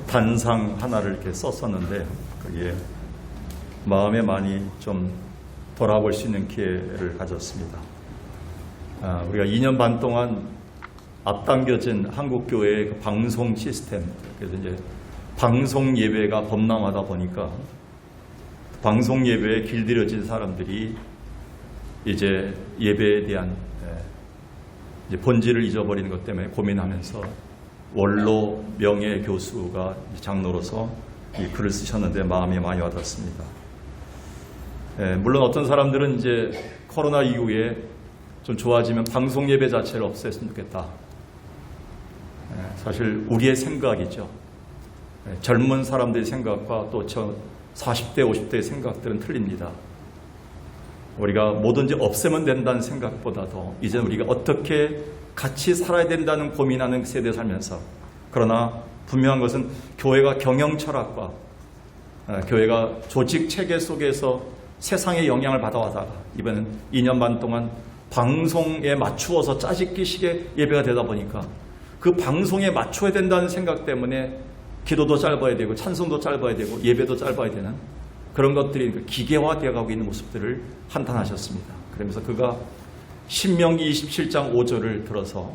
단상 하나를 이렇게 썼었는데 거기에 마음에 많이 좀 돌아볼 수 있는 기회를 가졌습니다. 우리가 2년 반 동안 앞당겨진 한국교회의 그 방송 시스템, 그래서 이제 방송 예배가 범람하다 보니까 방송 예배에 길들여진 사람들이 이제 예배에 대한 이제 본질을 잊어버리는 것 때문에 고민하면서 원로 명예 교수가 장로로서 이 글을 쓰셨는데 마음이 많이 와닿습니다. 물론 어떤 사람들은 이제 코로나 이후에 좀 좋아지면 방송 예배 자체를 없앴으면 좋겠다. 사실 우리의 생각이죠. 젊은 사람들의 생각과 또 저 40대, 50대의 생각들은 틀립니다. 우리가 뭐든지 없애면 된다는 생각보다도 이제 우리가 어떻게 같이 살아야 된다는 고민하는 세대에 살면서, 그러나 분명한 것은 교회가 경영 철학과 교회가 조직 체계 속에서 세상의 영향을 받아와다가 이번엔 2년 반 동안 방송에 맞추어서 짜집기식의 예배가 되다 보니까 그 방송에 맞춰야 된다는 생각 때문에 기도도 짧아야 되고 찬송도 짧아야 되고 예배도 짧아야 되는 그런 것들이 기계화되어 가고 있는 모습들을 한탄하셨습니다. 그러면서 그가 신명기 27장 5절을 들어서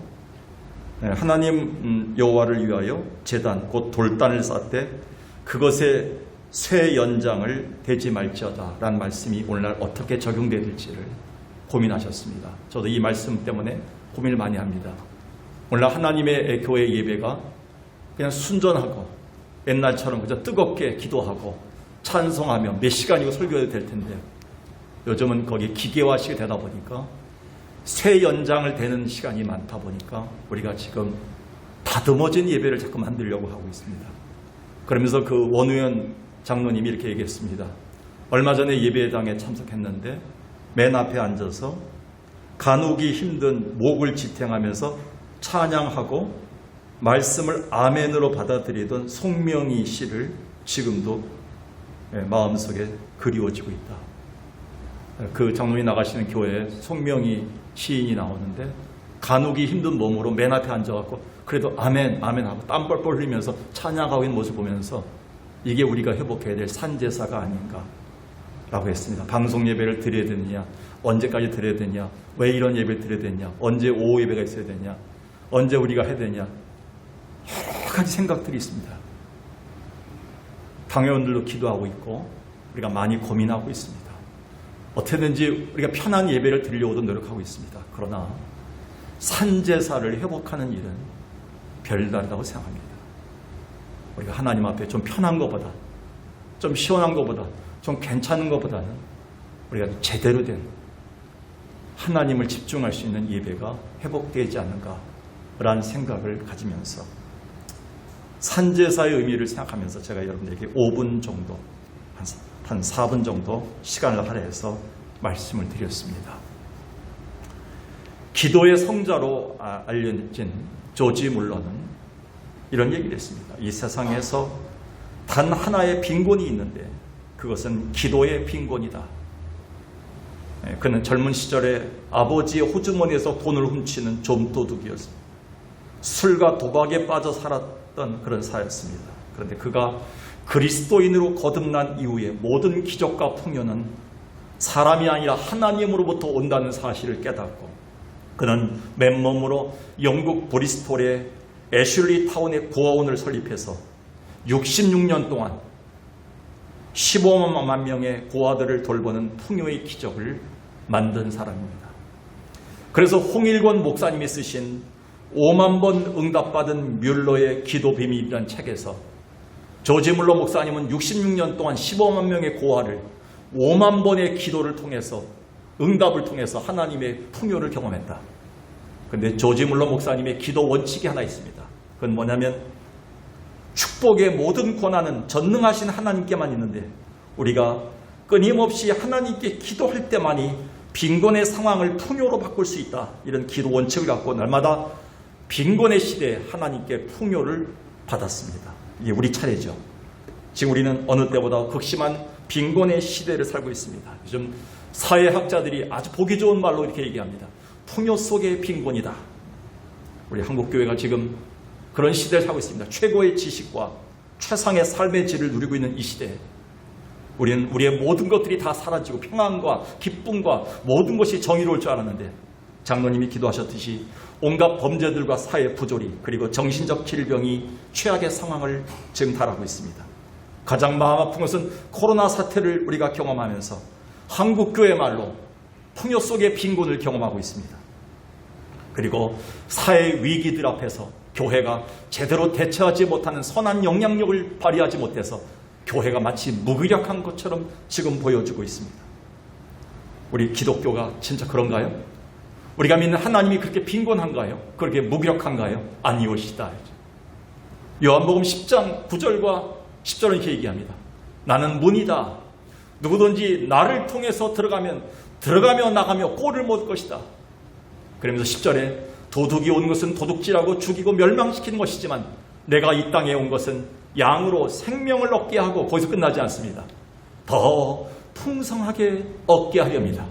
하나님 여호와를 위하여 제단 곧 돌단을 쌓되 그것에 쇠 연장을 대지 말지어다 라는 말씀이 오늘날 어떻게 적용되어야 될지를 고민하셨습니다. 저도 이 말씀 때문에 고민을 많이 합니다. 오늘날 하나님의 교회 예배가 그냥 순전하고 옛날처럼 그저 뜨겁게 기도하고 찬송하며 몇 시간이고 설교해도 될 텐데 요즘은 거기 기계화식이 되다 보니까 쇠 연장을 대는 시간이 많다 보니까 우리가 지금 다듬어진 예배를 자꾸 만들려고 하고 있습니다. 그러면서 그 원우연 장로님이 이렇게 얘기했습니다. 얼마 전에 예배당에 참석했는데 맨 앞에 앉아서 가누기 힘든 목을 지탱하면서 찬양하고 말씀을 아멘으로 받아들이던 송명희 씨를 지금도 마음속에 그리워지고 있다. 그 장로님 나가시는 교회에 송명희 시인이 나오는데 가누기 힘든 몸으로 맨 앞에 앉아갖고 그래도 아멘 아멘 하고 땀 뻘뻘 흘리면서 찬양하고 있는 모습을 보면서 이게 우리가 회복해야 될 산제사가 아닌가 라고 했습니다. 방송 예배를 드려야 되느냐, 언제까지 드려야 되냐, 왜 이런 예배를 드려야 되냐, 언제 오후 예배가 있어야 되냐, 언제 우리가 해야 되냐, 여러 가지 생각들이 있습니다. 당회원들도 기도하고 있고 우리가 많이 고민하고 있습니다. 어떻게든지 우리가 편한 예배를 드리려고도 노력하고 있습니다. 그러나 산제사를 회복하는 일은 별다르다고 생각합니다. 우리가 하나님 앞에 좀 편한 것보다, 좀 시원한 것보다, 좀 괜찮은 것보다는 우리가 제대로 된 하나님을 집중할 수 있는 예배가 회복되지 않는가라는 생각을 가지면서 산제사의 의미를 생각하면서 제가 여러분들에게 5분 정도, 한 4분 정도 시간을 할애해서 말씀을 드렸습니다. 기도의 성자로 알려진 조지 물러는 이런 얘기를 했습니다. 이 세상에서 단 하나의 빈곤이 있는데 그것은 기도의 빈곤이다. 그는 젊은 시절에 아버지의 호주머니에서 돈을 훔치는 좀도둑이었습니다. 술과 도박에 빠져 살았던 그런 사였습니다. 그런데 그가 그리스도인으로 거듭난 이후에 모든 기적과 풍요는 사람이 아니라 하나님으로부터 온다는 사실을 깨닫고 그는 맨몸으로 영국 브리스톨의 애슐리 타운의 고아원을 설립해서 66년 동안 15만 명의 고아들을 돌보는 풍요의 기적을 만든 사람입니다. 그래서 홍일권 목사님이 쓰신 5만 번 응답받은 뮬러의 기도 비밀이라는 책에서 조지 물러 목사님은 66년 동안 15만 명의 고아를 5만 번의 기도를 통해서 응답을 통해서 하나님의 풍요를 경험했다. 그런데 조지 물러 목사님의 기도 원칙이 하나 있습니다. 그건 뭐냐면 축복의 모든 권한은 전능하신 하나님께만 있는데 우리가 끊임없이 하나님께 기도할 때만이 빈곤의 상황을 풍요로 바꿀 수 있다. 이런 기도 원칙을 갖고 날마다 빈곤의 시대에 하나님께 풍요를 받았습니다. 이게 우리 차례죠. 지금 우리는 어느 때보다 극심한 빈곤의 시대를 살고 있습니다. 요즘 사회학자들이 아주 보기 좋은 말로 이렇게 얘기합니다. 풍요 속의 빈곤이다. 우리 한국교회가 지금 그런 시대를 살고 있습니다. 최고의 지식과 최상의 삶의 질을 누리고 있는 이 시대에 우리는 우리의 모든 것들이 다 사라지고 평안과 기쁨과 모든 것이 정의로울 줄 알았는데 장로님이 기도하셨듯이 온갖 범죄들과 사회 부조리 그리고 정신적 질병이 최악의 상황을 지금 달하고 있습니다. 가장 마음 아픈 것은 코로나 사태를 우리가 경험하면서 한국교회 말로 풍요 속의 빈곤을 경험하고 있습니다. 그리고 사회 위기들 앞에서 교회가 제대로 대처하지 못하는 선한 영향력을 발휘하지 못해서 교회가 마치 무기력한 것처럼 지금 보여주고 있습니다. 우리 기독교가 진짜 그런가요? 우리가 믿는 하나님이 그렇게 빈곤한가요? 그렇게 무기력한가요? 아니오시다. 요한복음 10장 9절과 10절은 이렇게 얘기합니다. 나는 문이다. 누구든지 나를 통해서 들어가며 나가며 꼴을 먹을 것이다. 그러면서 10절에 도둑이 온 것은 도둑질하고 죽이고 멸망시키는 것이지만 내가 이 땅에 온 것은 양으로 생명을 얻게 하고 거기서 끝나지 않습니다. 더 풍성하게 얻게 하렵니다.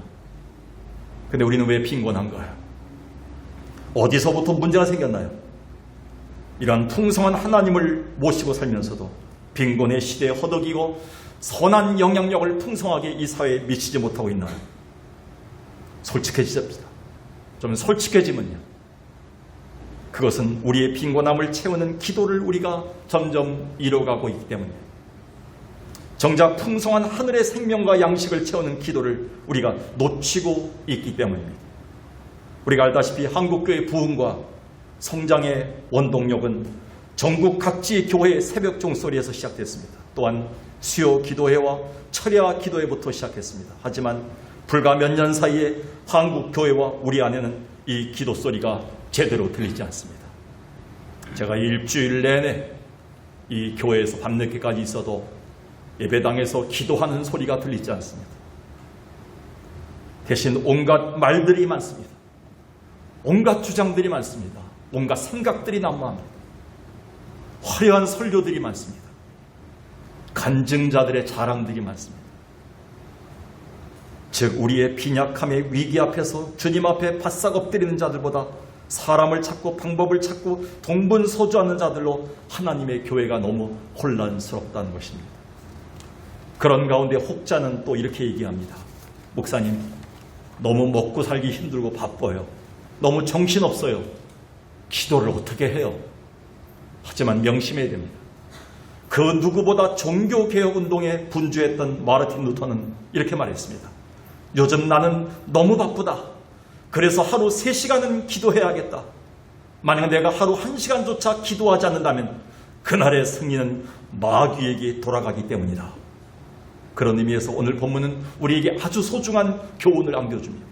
근데 우리는 왜 빈곤한가요? 어디서부터 문제가 생겼나요? 이런 풍성한 하나님을 모시고 살면서도 빈곤의 시대에 허덕이고 선한 영향력을 풍성하게 이 사회에 미치지 못하고 있나요? 솔직해지십시다. 좀 솔직해지면요. 그것은 우리의 빈곤함을 채우는 기도를 우리가 점점 이뤄가고 있기 때문에 정작 풍성한 하늘의 생명과 양식을 채우는 기도를 우리가 놓치고 있기 때문입니다. 우리가 알다시피 한국교회 부흥과 성장의 원동력은 전국 각지 교회의 새벽 종소리에서 시작됐습니다. 또한 수요 기도회와 철야 기도회부터 시작했습니다. 하지만 불과 몇 년 사이에 한국 교회와 우리 안에는 이 기도 소리가 제대로 들리지 않습니다. 제가 일주일 내내 이 교회에서 밤늦게까지 있어도 예배당에서 기도하는 소리가 들리지 않습니다. 대신 온갖 말들이 많습니다. 온갖 주장들이 많습니다. 온갖 생각들이 난무합니다. 화려한 설교들이 많습니다. 간증자들의 자랑들이 많습니다. 즉 우리의 빈약함의 위기 앞에서 주님 앞에 바싹 엎드리는 자들보다 사람을 찾고 방법을 찾고 동분서주하는 자들로 하나님의 교회가 너무 혼란스럽다는 것입니다. 그런 가운데 혹자는 또 이렇게 얘기합니다. 목사님, 너무 먹고 살기 힘들고 바빠요. 너무 정신없어요. 기도를 어떻게 해요? 하지만 명심해야 됩니다. 그 누구보다 종교개혁운동에 분주했던 마르틴 루터는 이렇게 말했습니다. 요즘 나는 너무 바쁘다. 그래서 하루 3시간은 기도해야겠다. 만약 내가 하루 1시간조차 기도하지 않는다면 그날의 승리는 마귀에게 돌아가기 때문이다. 그런 의미에서 오늘 본문은 우리에게 아주 소중한 교훈을 안겨줍니다.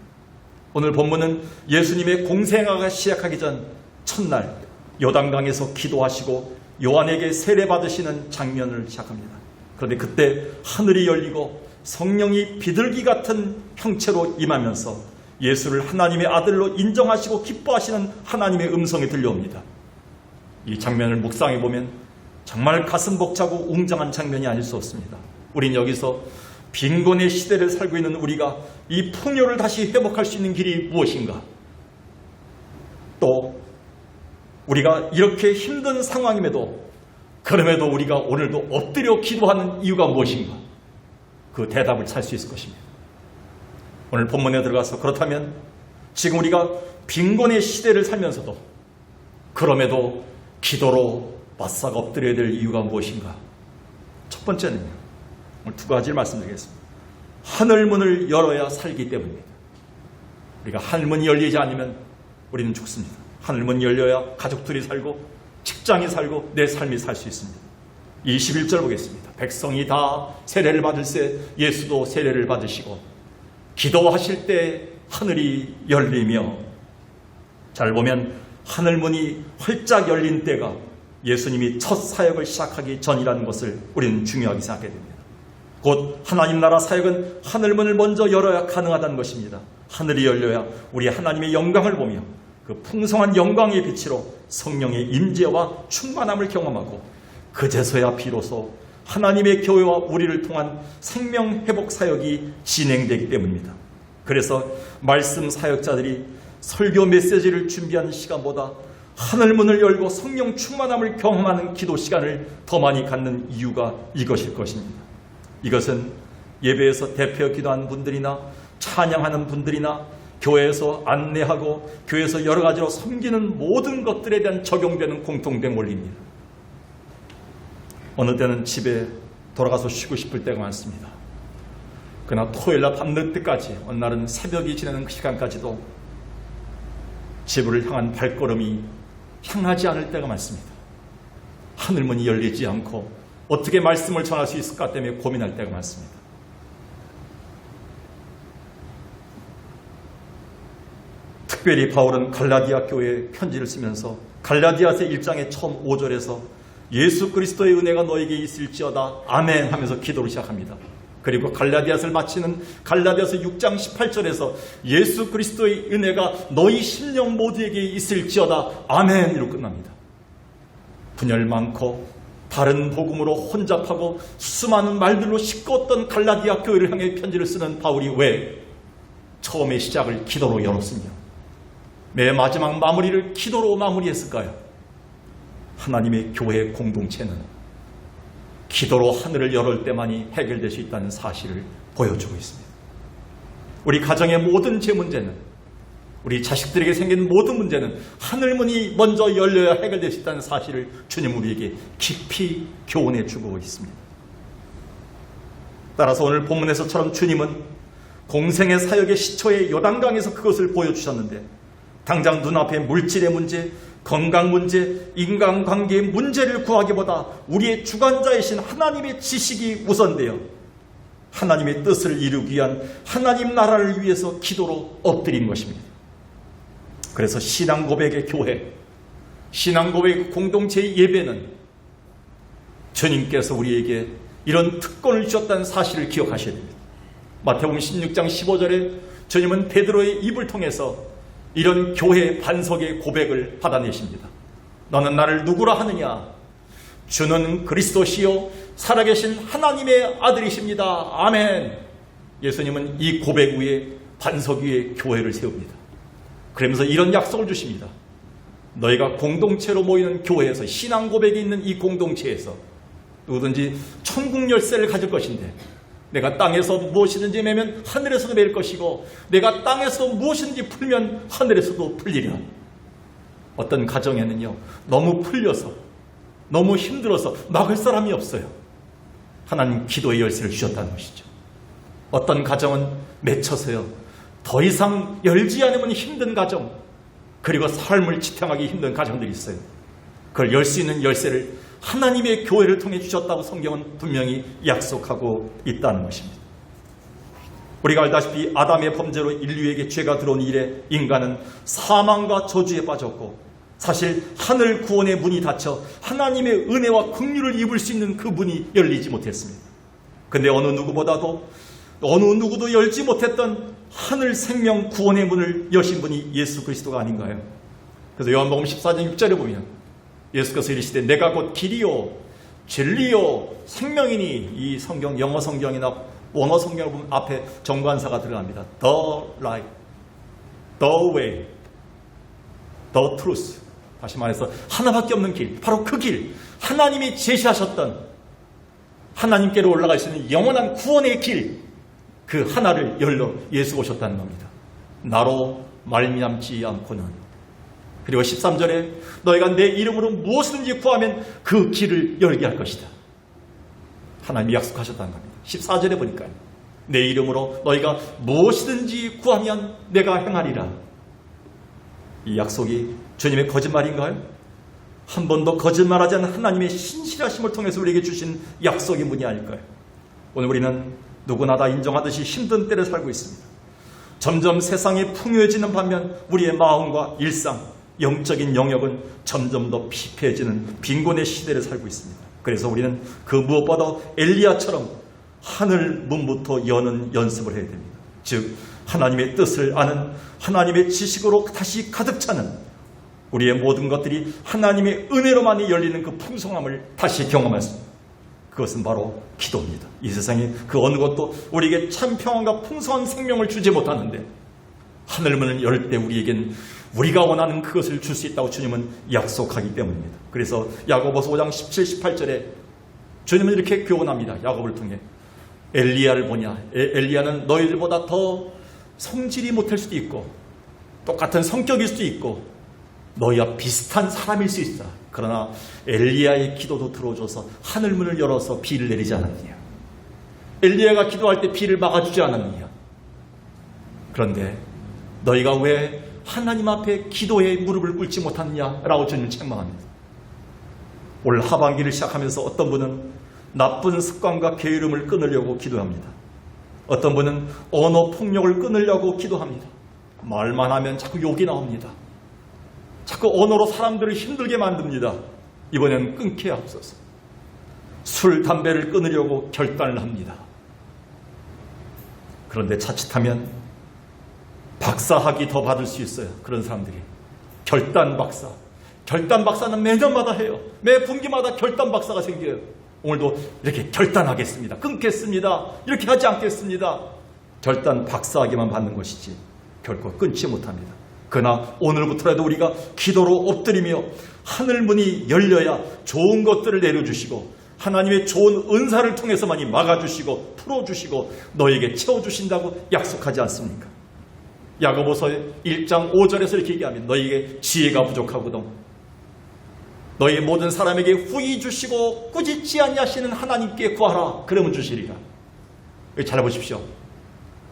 오늘 본문은 예수님의 공생애가 시작하기 전 첫날 요단강에서 기도하시고 요한에게 세례받으시는 장면을 시작합니다. 그런데 그때 하늘이 열리고 성령이 비둘기 같은 형체로 임하면서 예수를 하나님의 아들로 인정하시고 기뻐하시는 하나님의 음성이 들려옵니다. 이 장면을 묵상해 보면 정말 가슴 벅차고 웅장한 장면이 아닐 수 없습니다. 우린 여기서 빈곤의 시대를 살고 있는 우리가 이 풍요를 다시 회복할 수 있는 길이 무엇인가? 또 우리가 이렇게 힘든 상황임에도 그럼에도 우리가 오늘도 엎드려 기도하는 이유가 무엇인가? 그 대답을 찾을 수 있을 것입니다. 오늘 본문에 들어가서 그렇다면 지금 우리가 빈곤의 시대를 살면서도 그럼에도 기도로 바싹 엎드려야 될 이유가 무엇인가? 첫 번째는요. 오늘 2가지를 말씀드리겠습니다. 하늘문을 열어야 살기 때문입니다. 우리가 하늘문이 열리지 않으면 우리는 죽습니다. 하늘문이 열려야 가족들이 살고 직장이 살고 내 삶이 살 수 있습니다. 21절 보겠습니다. 백성이 다 세례를 받을세 예수도 세례를 받으시고 기도하실 때 하늘이 열리며, 잘 보면 하늘문이 활짝 열린 때가 예수님이 첫 사역을 시작하기 전이라는 것을 우리는 중요하게 생각해야 됩니다. 곧 하나님 나라 사역은 하늘문을 먼저 열어야 가능하다는 것입니다. 하늘이 열려야 우리 하나님의 영광을 보며 그 풍성한 영광의 빛으로 성령의 임재와 충만함을 경험하고 그제서야 비로소 하나님의 교회와 우리를 통한 생명 회복 사역이 진행되기 때문입니다. 그래서 말씀 사역자들이 설교 메시지를 준비하는 시간보다 하늘문을 열고 성령 충만함을 경험하는 기도 시간을 더 많이 갖는 이유가 이것일 것입니다. 이것은 예배에서 대표 기도하는 분들이나 찬양하는 분들이나 교회에서 안내하고 교회에서 여러 가지로 섬기는 모든 것들에 대한 적용되는 공통된 원리입니다. 어느 때는 집에 돌아가서 쉬고 싶을 때가 많습니다. 그러나 토요일날 밤늦게까지, 어느 날은 새벽이 지나는 그 시간까지도 집을 향한 발걸음이 향하지 않을 때가 많습니다. 하늘문이 열리지 않고 어떻게 말씀을 전할 수 있을까 때문에 고민할 때가 많습니다. 특별히 바울은 갈라디아 교회에 편지를 쓰면서 갈라디아서 1장의 처음 5절에서 예수 그리스도의 은혜가 너에게 있을지어다 아멘 하면서 기도를 시작합니다. 그리고 갈라디아서를 마치는 갈라디아서 6장 18절에서 예수 그리스도의 은혜가 너희 심령 모두에게 있을지어다 아멘으로 끝납니다. 분열 많고 다른 복음으로 혼잡하고 수많은 말들로 시끄럽던 갈라디아 교회를 향해 편지를 쓰는 바울이 왜 처음의 시작을 기도로 열었으며 매 마지막 마무리를 기도로 마무리했을까요? 하나님의 교회 공동체는 기도로 하늘을 열을 때만이 해결될 수 있다는 사실을 보여주고 있습니다. 우리 가정의 모든 제 문제는, 우리 자식들에게 생긴 모든 문제는 하늘문이 먼저 열려야 해결될 수 있다는 사실을 주님 우리에게 깊이 교훈해 주고 있습니다. 따라서 오늘 본문에서처럼 주님은 공생의 사역의 시초의 요단강에서 그것을 보여주셨는데 당장 눈앞의 물질의 문제, 건강 문제, 인간관계의 문제를 구하기보다 우리의 주관자이신 하나님의 지식이 우선되어 하나님의 뜻을 이루기 위한 하나님 나라를 위해서 기도로 엎드린 것입니다. 그래서 신앙고백의 교회, 신앙고백 공동체의 예배는 주님께서 우리에게 이런 특권을 주셨다는 사실을 기억하셔야 됩니다. 마태복음 16장 15절에 주님은 베드로의 입을 통해서 이런 교회 반석의 고백을 받아내십니다. 너는 나를 누구라 하느냐? 주는 그리스도시요 살아계신 하나님의 아들이십니다. 아멘. 예수님은 이 고백 위에 반석 위에 교회를 세웁니다. 그러면서 이런 약속을 주십니다. 너희가 공동체로 모이는 교회에서 신앙 고백이 있는 이 공동체에서 누구든지 천국 열쇠를 가질 것인데 내가 땅에서 무엇이든지 매면 하늘에서도 매일 것이고 내가 땅에서 무엇이든지 풀면 하늘에서도 풀리리라. 어떤 가정에는요 너무 풀려서 너무 힘들어서 막을 사람이 없어요. 하나님 기도의 열쇠를 주셨다는 것이죠. 어떤 가정은 맺혀서요 더 이상 열지 않으면 힘든 가정, 그리고 삶을 지탱하기 힘든 가정들이 있어요. 그걸 열 수 있는 열쇠를 하나님의 교회를 통해 주셨다고 성경은 분명히 약속하고 있다는 것입니다. 우리가 알다시피 아담의 범죄로 인류에게 죄가 들어온 이래 인간은 사망과 저주에 빠졌고 사실 하늘 구원의 문이 닫혀 하나님의 은혜와 긍휼을 입을 수 있는 그 문이 열리지 못했습니다. 그런데 어느 누구도 열지 못했던 하늘 생명 구원의 문을 여신 분이 예수 그리스도가 아닌가요? 그래서 요한복음 14장 6절에 보면 예수께서 이르시되 내가 곧 길이요 진리요 생명이니, 이 성경 영어 성경이나 원어 성경을 보면 앞에 정관사가 들어갑니다. The light, the way, the truth. 다시 말해서 하나밖에 없는 길, 바로 그 길, 하나님이 제시하셨던 하나님께로 올라갈 수 있는 영원한 구원의 길, 그 하나를 열러 예수가 오셨다는 겁니다. 나로 말미암지 않고는. 그리고 13절에 너희가 내 이름으로 무엇이든지 구하면 그 길을 열게 할 것이다. 하나님이 약속하셨다는 겁니다. 14절에 보니까 내 이름으로 너희가 무엇이든지 구하면 내가 행하리라. 이 약속이 주님의 거짓말인가요? 한 번도 거짓말하지 않는 하나님의 신실하심을 통해서 우리에게 주신 약속의 문이 아닐까요? 오늘 우리는 누구나 다 인정하듯이 힘든 때를 살고 있습니다. 점점 세상이 풍요해지는 반면 우리의 마음과 일상, 영적인 영역은 점점 더 피폐해지는 빈곤의 시대를 살고 있습니다. 그래서 우리는 그 무엇보다 엘리야처럼 하늘 문부터 여는 연습을 해야 됩니다. 즉 하나님의 뜻을 아는, 하나님의 지식으로 다시 가득 차는, 우리의 모든 것들이 하나님의 은혜로만이 열리는 그 풍성함을 다시 경험할 수 있습니다. 그것은 바로 기도입니다. 이 세상에 그 어느 것도 우리에게 참 평안과 풍성한 생명을 주지 못하는데 하늘문을 열 때 우리에겐 우리가 원하는 그것을 줄 수 있다고 주님은 약속하기 때문입니다. 그래서 야고보서 5장 17, 18절에 주님은 이렇게 교훈합니다. 야고보를 통해 엘리야를 보냐. 엘리야는 너희들보다 더 성질이 못할 수도 있고 똑같은 성격일 수도 있고 너희와 비슷한 사람일 수 있어. 그러나 엘리야의 기도도 들어줘서 하늘문을 열어서 비를 내리지 않았느냐. 엘리야가 기도할 때 비를 막아주지 않았느냐. 그런데 너희가 왜 하나님 앞에 기도에 무릎을 꿇지 못하느냐라고 주님은 책망합니다. 올 하반기를 시작하면서 어떤 분은 나쁜 습관과 게으름을 끊으려고 기도합니다. 어떤 분은 언어 폭력을 끊으려고 기도합니다. 말만 하면 자꾸 욕이 나옵니다. 자꾸 언어로 사람들을 힘들게 만듭니다. 이번엔 끊게 앞서서 술, 담배를 끊으려고 결단을 합니다. 그런데 자칫하면 박사학위 더 받을 수 있어요. 그런 사람들이. 결단 박사. 결단 박사는 매년마다 해요. 매 분기마다 결단 박사가 생겨요. 오늘도 이렇게 결단하겠습니다. 끊겠습니다. 이렇게 하지 않겠습니다. 결단 박사학위만 받는 것이지 결코 끊지 못합니다. 그러나 오늘부터라도 우리가 기도로 엎드리며 하늘문이 열려야 좋은 것들을 내려주시고 하나님의 좋은 은사를 통해서만이 막아주시고 풀어주시고 너에게 채워주신다고 약속하지 않습니까? 야고보서 1장 5절에서 이렇게 얘기합니다. 너에게 지혜가 부족하거든 너희 모든 사람에게 후히 주시고 꾸짖지 아니하시는 하나님께 구하라. 그러면 주시리라. 잘 보십시오.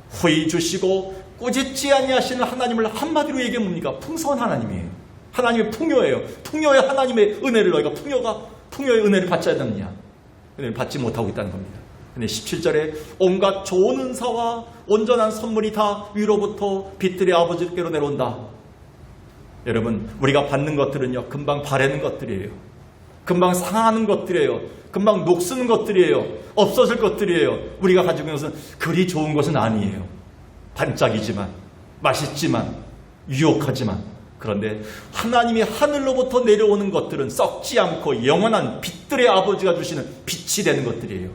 후히 주시고 꾸짖지 아니하시는 하나님을 한마디로 얘기하면 뭡니까? 풍성한 하나님이에요. 하나님의 풍요예요. 풍요의 하나님의 은혜를 너희가 풍요의 은혜를 받지 않느냐. 은혜를 받지 못하고 있다는 겁니다. 근데 17절에 온갖 좋은 은사와 온전한 선물이 다 위로부터 빛들의 아버지께로 내려온다. 여러분, 우리가 받는 것들은요, 금방 바래는 것들이에요. 금방 상하는 것들이에요. 금방 녹슬는 것들이에요. 없어질 것들이에요. 우리가 가지고 있는 것은 그리 좋은 것은 아니에요. 반짝이지만, 맛있지만, 유혹하지만. 그런데 하나님이 하늘로부터 내려오는 것들은 썩지 않고 영원한 빛들의 아버지가 주시는 빛이 되는 것들이에요.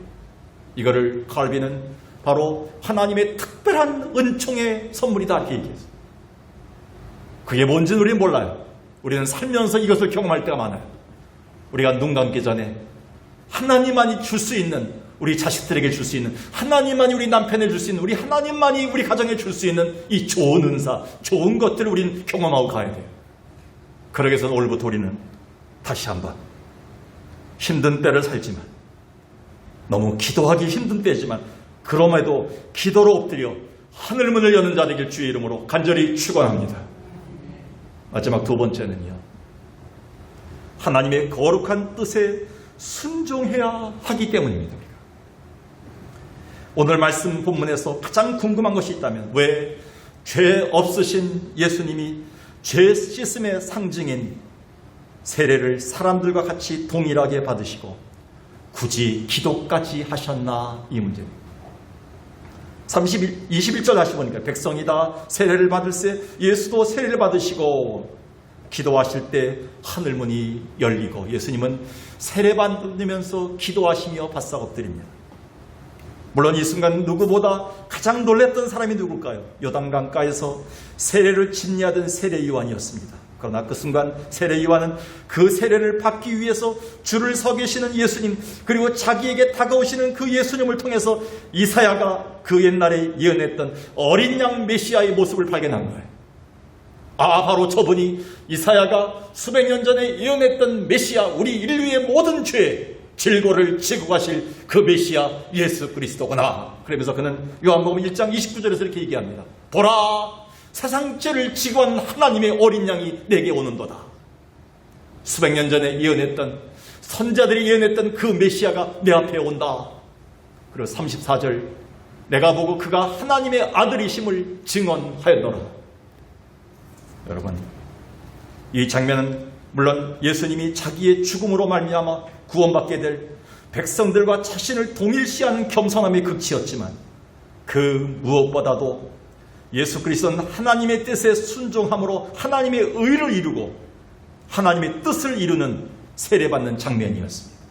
이거를 칼빈은 바로 하나님의 특별한 은총의 선물이다 이렇게 얘기했어요. 그게 뭔지는 우리는 몰라요. 우리는 살면서 이것을 경험할 때가 많아요. 우리가 눈 감기 전에 하나님만이 줄 수 있는, 우리 자식들에게 줄 수 있는, 하나님만이 우리 남편에 줄 수 있는, 우리 하나님만이 우리 가정에 줄 수 있는 이 좋은 은사, 좋은 것들을 우리는 경험하고 가야 돼요. 그러기 위해서 오늘부터 우리는 다시 한번 힘든 때를 살지만, 너무 기도하기 힘든 때지만 그럼에도 기도로 엎드려 하늘문을 여는 자 되길 주의 이름으로 간절히 축원합니다. 마지막 두 번째는요, 하나님의 거룩한 뜻에 순종해야 하기 때문입니다. 오늘 말씀 본문에서 가장 궁금한 것이 있다면 왜 죄 없으신 예수님이 죄 씻음의 상징인 세례를 사람들과 같이 동일하게 받으시고 굳이 기도까지 하셨나, 이 문제입니다. 21절 다시 보니까 백성이 다 세례를 받을세 예수도 세례를 받으시고 기도하실 때 하늘문이 열리고 예수님은 세례 받으면서 기도하시며 바싹 엎드립니다. 물론 이 순간 누구보다 가장 놀랐던 사람이 누굴까요? 요단강가에서 세례를 집례하던 세례 요한이었습니다. 그러나 그 순간 세례 요한은 그 세례를 받기 위해서 줄을 서 계시는 예수님, 그리고 자기에게 다가오시는 그 예수님을 통해서 이사야가 그 옛날에 예언했던 어린 양 메시아의 모습을 발견한 거예요. 아, 바로 저분이 이사야가 수백 년 전에 예언했던 메시아, 우리 인류의 모든 죄 질고를 지고 가실 그 메시아 예수 그리스도구나. 그러면서 그는 요한복음 1장 29절에서 이렇게 얘기합니다. 보라, 세상 죄를 지고 한 하나님의 어린 양이 내게 오는도다. 수백 년 전에 예언했던, 선자들이 예언했던 그 메시아가 내 앞에 온다. 그리고 34절, 내가 보고 그가 하나님의 아들이심을 증언하였노라. 여러분, 이 장면은 물론 예수님이 자기의 죽음으로 말미암아 구원받게 될 백성들과 자신을 동일시하는 겸손함의 극치였지만 그 무엇보다도 예수 그리스도는 하나님의 뜻에 순종함으로 하나님의 의를 이루고 하나님의 뜻을 이루는 세례받는 장면이었습니다.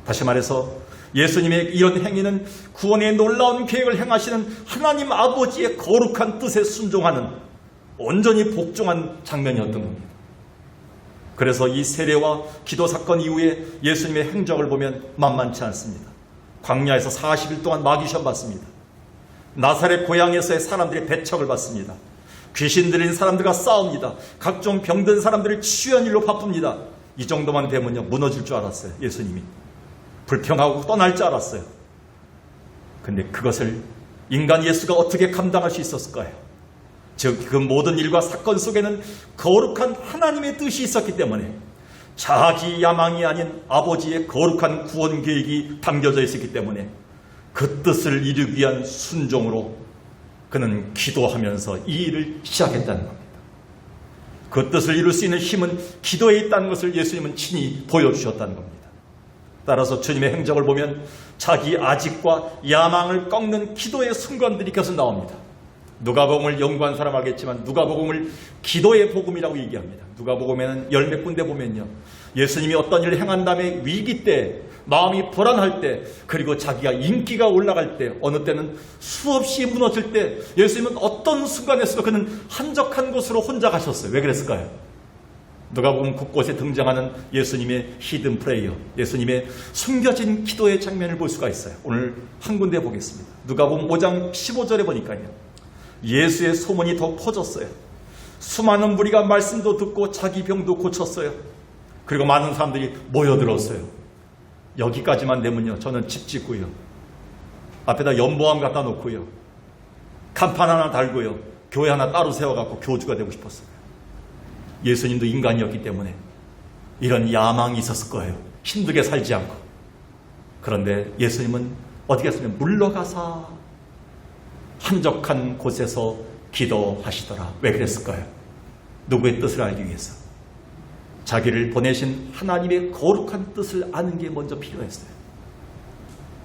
다시 말해서 예수님의 이런 행위는 구원의 놀라운 계획을 행하시는 하나님 아버지의 거룩한 뜻에 순종하는 온전히 복종한 장면이었던 겁니다. 그래서 이 세례와 기도 사건 이후에 예수님의 행적을 보면 만만치 않습니다. 광야에서 40일 동안 마귀 시험 받습니다. 나사렛 고향에서의 사람들의 배척을 받습니다. 귀신 들린 사람들과 싸웁니다. 각종 병든 사람들을 치유한 일로 바쁩니다. 이 정도만 되면요, 무너질 줄 알았어요. 예수님이 불평하고 떠날 줄 알았어요. 근데 그것을 인간 예수가 어떻게 감당할 수 있었을까요? 즉 그 모든 일과 사건 속에는 거룩한 하나님의 뜻이 있었기 때문에, 자기 야망이 아닌 아버지의 거룩한 구원 계획이 담겨져 있었기 때문에 그 뜻을 이루기 위한 순종으로 그는 기도하면서 이 일을 시작했다는 겁니다. 그 뜻을 이룰 수 있는 힘은 기도에 있다는 것을 예수님은 친히 보여주셨다는 겁니다. 따라서 주님의 행적을 보면 자기 아직과 야망을 꺾는 기도의 순간들이 계속 나옵니다. 누가복음을 연구한 사람 알겠지만 누가복음을 기도의 복음이라고 얘기합니다. 누가복음에는 열 몇 군데 보면요, 예수님이 어떤 일을 행한 다음에 위기 때, 마음이 불안할 때, 그리고 자기가 인기가 올라갈 때, 어느 때는 수없이 무너질 때, 예수님은 어떤 순간에서도 그는 한적한 곳으로 혼자 가셨어요. 왜 그랬을까요? 누가복음 곳곳에 등장하는 예수님의 히든 프레이어, 예수님의 숨겨진 기도의 장면을 볼 수가 있어요. 오늘 한 군데 보겠습니다. 누가복음 5장 15절에 보니까요, 예수의 소문이 더 퍼졌어요. 수많은 무리가 말씀도 듣고 자기 병도 고쳤어요. 그리고 많은 사람들이 모여들었어요. 여기까지만 되면요, 저는 집 짓고요, 앞에다 연보암 갖다 놓고요, 간판 하나 달고요, 교회 하나 따로 세워갖고 교주가 되고 싶었어요. 예수님도 인간이었기 때문에 이런 야망이 있었을 거예요. 힘들게 살지 않고. 그런데 예수님은 어디 갔으면 물러가사 한적한 곳에서 기도하시더라. 왜 그랬을까요? 누구의 뜻을 알기 위해서. 자기를 보내신 하나님의 거룩한 뜻을 아는 게 먼저 필요했어요.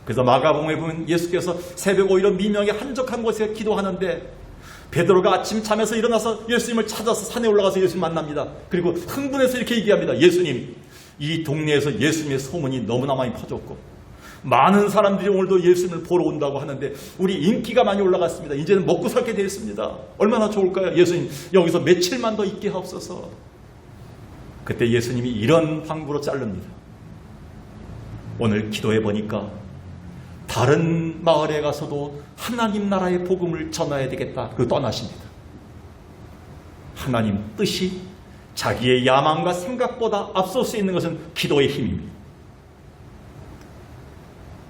그래서 마가복음에 보면 예수께서 새벽 오히려 미명의 한적한 곳에 기도하는데, 베드로가 아침 잠에서 일어나서 예수님을 찾아서 산에 올라가서 예수님 만납니다. 그리고 흥분해서 이렇게 얘기합니다. 예수님, 이 동네에서 예수님의 소문이 너무나 많이 퍼졌고 많은 사람들이 오늘도 예수님을 보러 온다고 하는데 우리 인기가 많이 올라갔습니다. 이제는 먹고 살게 되었습니다. 얼마나 좋을까요? 예수님, 여기서 며칠만 더 있게 하옵소서. 그때 예수님이 이런 방구로 자릅니다. 오늘 기도해 보니까 다른 마을에 가서도 하나님 나라의 복음을 전해야 되겠다. 그리고 떠나십니다. 하나님 뜻이 자기의 야망과 생각보다 앞설 수 있는 것은 기도의 힘입니다.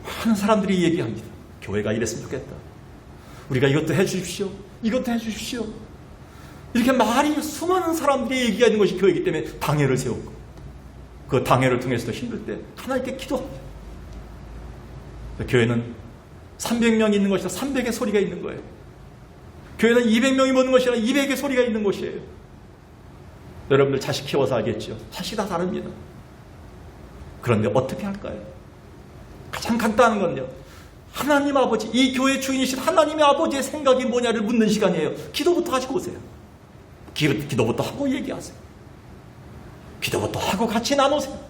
많은 사람들이 얘기합니다. 교회가 이랬으면 좋겠다. 우리가 이것도 해주십시오. 이것도 해주십시오. 이렇게 말이 수많은 사람들이 얘기하는 것이 교회이기 때문에 당회를 세우고, 그 당회를 통해서도 힘들 때 하나님께 기도합니다. 교회는 300명이 있는 것이 아니라 300의 소리가 있는 거예요. 교회는 200명이 모는 것이 아니라 200의 소리가 있는 것이에요. 여러분들 자식 키워서 알겠죠? 자식이 다 다릅니다. 그런데 어떻게 할까요? 가장 간단한 건요, 하나님 아버지, 이 교회 주인이신 하나님의 아버지의 생각이 뭐냐를 묻는 시간이에요. 기도부터 하시고 오세요. 기도부터 하고 얘기하세요. 기도부터 하고 같이 나누세요.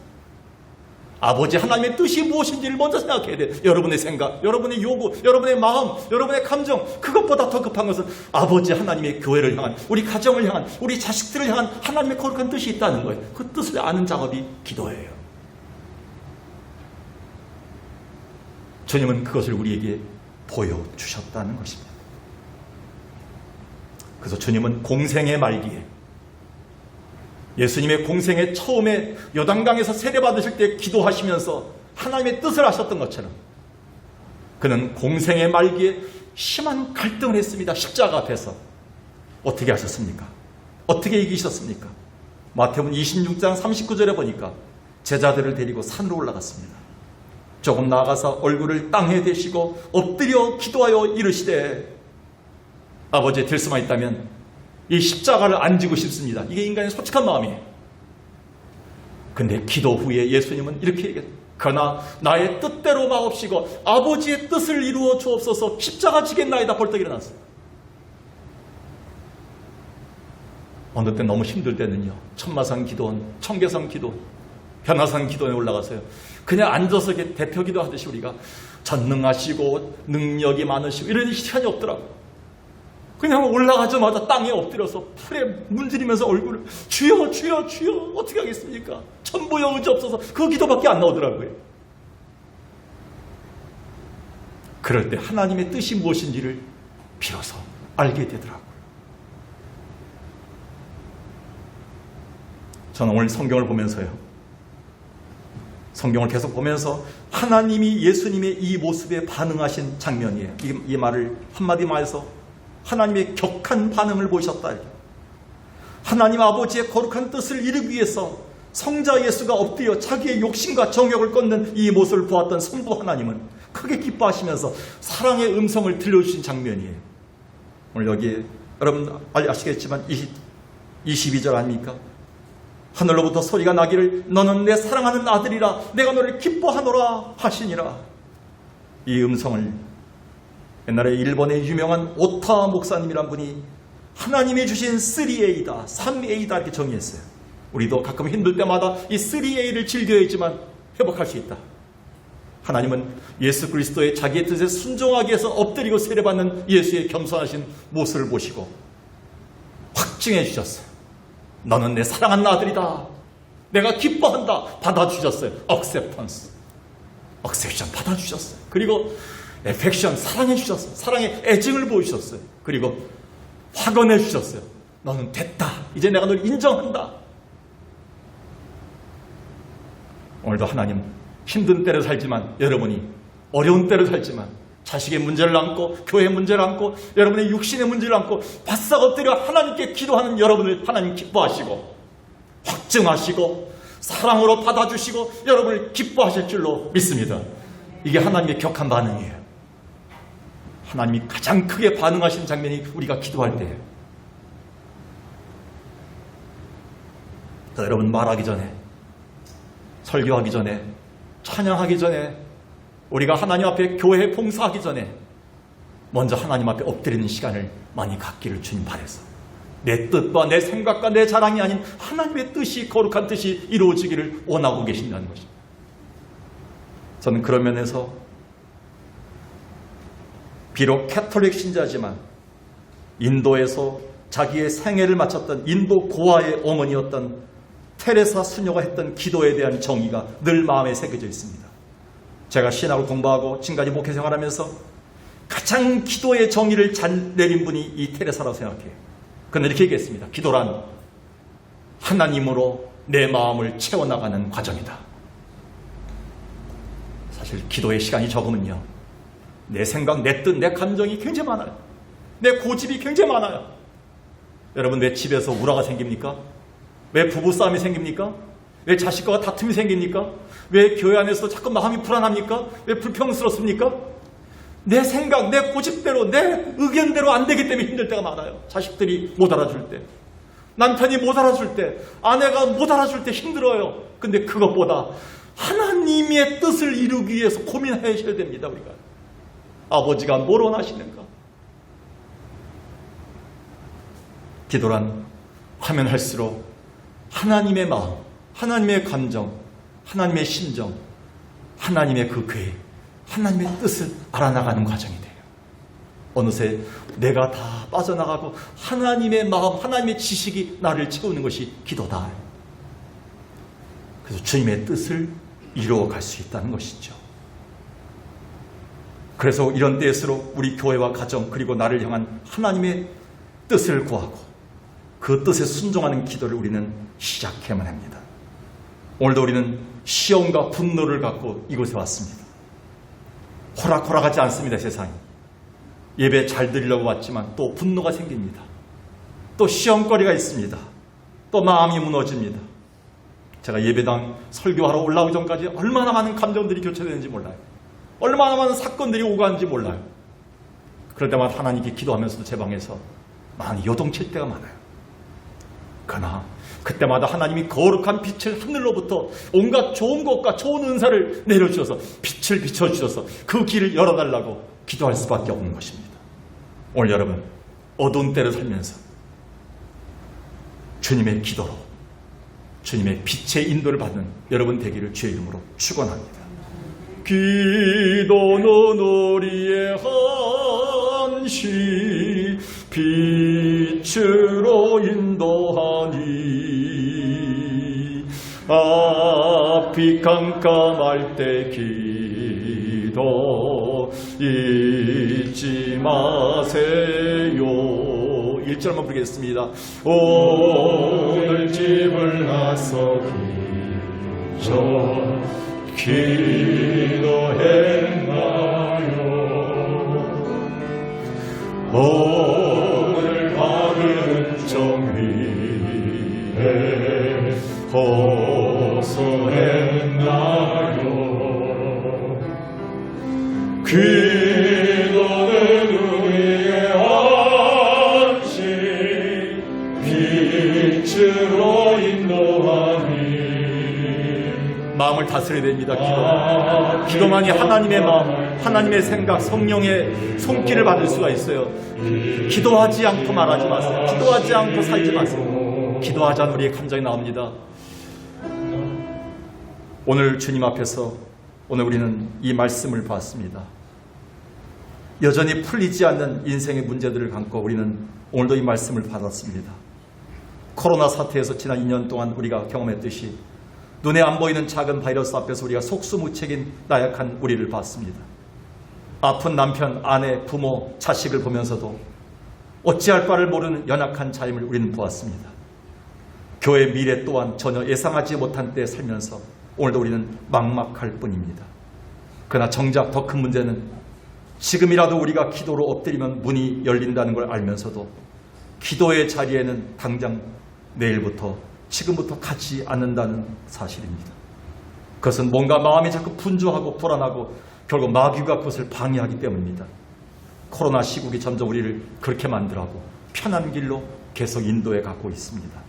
아버지 하나님의 뜻이 무엇인지를 먼저 생각해야 돼요. 여러분의 생각, 여러분의 요구, 여러분의 마음, 여러분의 감정, 그것보다 더 급한 것은 아버지 하나님의 교회를 향한, 우리 가정을 향한, 우리 자식들을 향한 하나님의 거룩한 뜻이 있다는 거예요. 그 뜻을 아는 작업이 기도예요. 주님은 그것을 우리에게 보여주셨다는 것입니다. 그래서 주님은 공생의 말기에, 예수님의 공생의 처음에 요단강에서 세례받으실 때 기도하시면서 하나님의 뜻을 하셨던 것처럼 그는 공생의 말기에 심한 갈등을 했습니다. 십자가 앞에서. 어떻게 하셨습니까? 어떻게 이기셨습니까? 마태복음 26장 39절에 보니까 제자들을 데리고 산으로 올라갔습니다. 조금 나아가서 얼굴을 땅에 대시고 엎드려 기도하여 이르시되, 아버지의 될 수만 있다면 이 십자가를 안 지고 싶습니다. 이게 인간의 솔직한 마음이에요. 근데 기도 후에 예수님은 이렇게 얘기해요. 그러나 나의 뜻대로 마옵시고 아버지의 뜻을 이루어 주옵소서. 십자가 지겠나이다. 벌떡 일어났어요. 어느 때 너무 힘들 때는요, 천마산 기도원, 청계산 기도, 변화산 기도원에 올라가서요, 그냥 앉아서 이렇게 대표 기도하듯이 우리가 전능하시고 능력이 많으시고 이런 시간이 없더라고요. 그냥 올라가자마자 땅에 엎드려서 풀에 문지르면서 얼굴을 주여 주여 주여 어떻게 하겠습니까? 천부여 의지 없어서 그 기도밖에 안 나오더라고요. 그럴 때 하나님의 뜻이 무엇인지를 비로소 알게 되더라고요. 저는 오늘 성경을 보면서요, 성경을 계속 보면서 하나님이 예수님의 이 모습에 반응하신 장면이에요. 이 말을 한마디 말해서 하나님의 격한 반응을 보셨다. 하나님 아버지의 거룩한 뜻을 이루기 위해서 성자 예수가 엎드려 자기의 욕심과 정욕을 꺾는 이 모습을 보았던 성부 하나님은 크게 기뻐하시면서 사랑의 음성을 들려주신 장면이에요. 오늘 여기에 여러분 아시겠지만 22절 아닙니까? 하늘로부터 소리가 나기를 너는 내 사랑하는 아들이라 내가 너를 기뻐하노라 하시니라. 이 음성을 옛날에 일본의 유명한 오타 목사님이란 분이 하나님이 주신 3A다, 3A다 이렇게 정의했어요. 우리도 가끔 힘들 때마다 이 3A를 즐겨야지만 회복할 수 있다. 하나님은 예수 그리스도의 자기의 뜻에 순종하기 위해서 엎드리고 세례받는 예수의 겸손하신 모습을 보시고 확증해 주셨어요. 너는 내 사랑하는 아들이다. 내가 기뻐한다. 받아주셨어요. acceptance. acceptation 받아주셨어요. 그리고 affection 사랑해 주셨어요. 사랑의 애증을 보여주셨어요. 그리고 확언해 주셨어요. 너는 됐다. 이제 내가 널 인정한다. 오늘도 하나님 힘든 때를 살지만 여러분이 어려운 때를 살지만 자식의 문제를 안고 교회 문제를 안고 여러분의 육신의 문제를 안고 바싹 엎드려 하나님께 기도하는 여러분을 하나님 기뻐하시고 확증하시고 사랑으로 받아주시고 여러분을 기뻐하실 줄로 믿습니다. 이게 하나님의 격한 반응이에요. 하나님이 가장 크게 반응하신 장면이 우리가 기도할 때예요. 여러분 말하기 전에 설교하기 전에 찬양하기 전에 우리가 하나님 앞에 교회 봉사하기 전에 먼저 하나님 앞에 엎드리는 시간을 많이 갖기를 주님 바라서 내 뜻과 내 생각과 내 자랑이 아닌 하나님의 뜻이 거룩한 뜻이 이루어지기를 원하고 계신다는 것입니다. 저는 그런 면에서 비록 캐톨릭 신자지만 인도에서 자기의 생애를 마쳤던 인도 고아의 어머니였던 테레사 수녀가 했던 기도에 대한 정의가 늘 마음에 새겨져 있습니다. 제가 신학을 공부하고 지금까지 목회 생활하면서 가장 기도의 정의를 잘 내린 분이 이 테레사라고 생각해요. 그는 이렇게 얘기했습니다. 기도란 하나님으로 내 마음을 채워나가는 과정이다. 사실 기도의 시간이 적으면요, 내 생각, 내 뜻, 내 감정이 굉장히 많아요. 내 고집이 굉장히 많아요. 여러분 왜 집에서 우라가 생깁니까? 왜 부부싸움이 생깁니까? 왜 자식과 다툼이 생깁니까? 왜 교회 안에서 자꾸 마음이 불안합니까? 왜 불평스럽습니까? 내 생각, 내 고집대로, 내 의견대로 안 되기 때문에 힘들 때가 많아요. 자식들이 못 알아줄 때, 남편이 못 알아줄 때, 아내가 못 알아줄 때 힘들어요. 근데 그것보다 하나님의 뜻을 이루기 위해서 고민하셔야 됩니다. 우리가 아버지가 뭘 원하시는가? 기도란 하면 할수록 하나님의 마음, 하나님의 감정, 하나님의 심정, 하나님의 그 계획, 하나님의 뜻을 알아나가는 과정이 돼요. 어느새 내가 다 빠져나가고 하나님의 마음, 하나님의 지식이 나를 채우는 것이 기도다. 그래서 주님의 뜻을 이루어갈 수 있다는 것이죠. 그래서 이런 때일수록 우리 교회와 가정 그리고 나를 향한 하나님의 뜻을 구하고 그 뜻에 순종하는 기도를 우리는 시작해야만 합니다. 오늘도 우리는 시험과 분노를 갖고 이곳에 왔습니다. 호락호락하지 않습니다. 세상이. 예배 잘 드리려고 왔지만 또 분노가 생깁니다. 또 시험거리가 있습니다. 또 마음이 무너집니다. 제가 예배당 설교하러 올라오기 전까지 얼마나 많은 감정들이 교체되는지 몰라요. 얼마나 많은 사건들이 오가는지 몰라요. 그럴 때마다 하나님께 기도하면서도 제 방에서 많이 요동칠 때가 많아요. 그러나 그때마다 하나님이 거룩한 빛을 하늘로부터 온갖 좋은 것과 좋은 은사를 내려주셔서 빛을 비춰주셔서 그 길을 열어달라고 기도할 수밖에 없는 것입니다. 오늘 여러분 어두운 때를 살면서 주님의 기도로 주님의 빛의 인도를 받는 여러분 되기를 주의 이름으로 축원합니다. 기도는 우리의 한시 빛으로 인도하니 앞이 깜깜할 때 기도 잊지 마세요. 1절만 부르겠습니다. 오늘 집을 나서 기도했나요? 오늘 바른 정리에 호소했나요? 기도는 우리의 안식 빛으로 인도하니. 마음을 다스려야 됩니다. 기도만이 하나님의 마음, 하나님의 생각, 성령의 손길을 받을 수가 있어요. 기도하지 않고 말하지 마세요. 기도하지 않고 살지 마세요. 기도하자는 우리의 감정이 나옵니다. 오늘 주님 앞에서 오늘 우리는 이 말씀을 봤습니다. 여전히 풀리지 않는 인생의 문제들을 감고 우리는 오늘도 이 말씀을 받았습니다. 코로나 사태에서 지난 2년 동안 우리가 경험했듯이 눈에 안 보이는 작은 바이러스 앞에서 우리가 속수무책인 나약한 우리를 봤습니다. 아픈 남편, 아내, 부모, 자식을 보면서도 어찌할 바를 모르는 연약한 자임을 우리는 보았습니다. 교회의 미래 또한 전혀 예상하지 못한 때에 살면서 오늘도 우리는 막막할 뿐입니다. 그러나 정작 더 큰 문제는 지금이라도 우리가 기도로 엎드리면 문이 열린다는 걸 알면서도 기도의 자리에는 당장 내일부터 지금부터 가지 않는다는 사실입니다. 그것은 뭔가 마음이 자꾸 분주하고 불안하고 결국 마귀가 그것을 방해하기 때문입니다. 코로나 시국이 점점 우리를 그렇게 만들어가고 편한 길로 계속 인도해 가고 있습니다.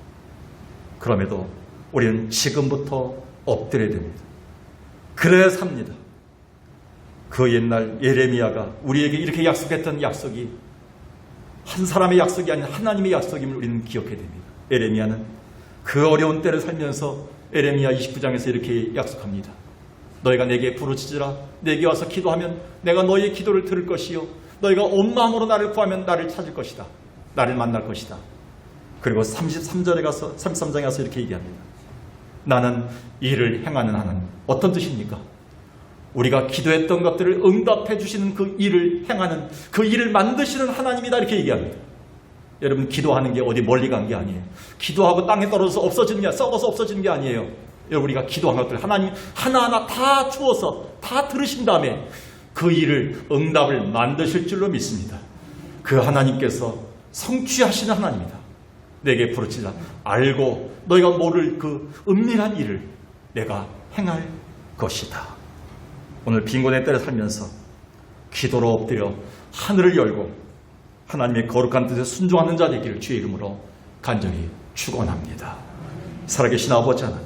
그럼에도 우리는 지금부터 엎드려야 됩니다. 그래야 삽니다. 그 옛날 예레미야가 우리에게 이렇게 약속했던 약속이 한 사람의 약속이 아닌 하나님의 약속임을 우리는 기억해야 됩니다. 예레미야는 그 어려운 때를 살면서 예레미야 29장에서 이렇게 약속합니다. 너희가 내게 부르짖으라. 내게 와서 기도하면 내가 너희의 기도를 들을 것이요 너희가 온 마음으로 나를 구하면 나를 찾을 것이다. 나를 만날 것이다. 그리고 33장에 가서 이렇게 얘기합니다. 나는 이를 행하는 하나님. 어떤 뜻입니까? 우리가 기도했던 것들을 응답해 주시는 그 일을 행하는, 그 일을 만드시는 하나님이다, 이렇게 얘기합니다. 여러분, 기도하는 게 어디 멀리 간 게 아니에요. 기도하고 땅에 떨어져서 없어지는 게, 썩어서 없어지는 게 아니에요. 여러분, 우리가 기도한 것들 하나님 하나하나 다 주어서 다 들으신 다음에 그 일을 응답을 만드실 줄로 믿습니다. 그 하나님께서 성취하시는 하나님이다. 내게 부르짖으라. 알고 너희가 모를 그 은밀한 일을 내가 행할 것이다. 오늘 빈곤의 때를 살면서 기도로 엎드려 하늘을 열고 하나님의 거룩한 뜻에 순종하는 자 되기를 주의 이름으로 간절히 축원합니다. 살아계신 아버지 하나님,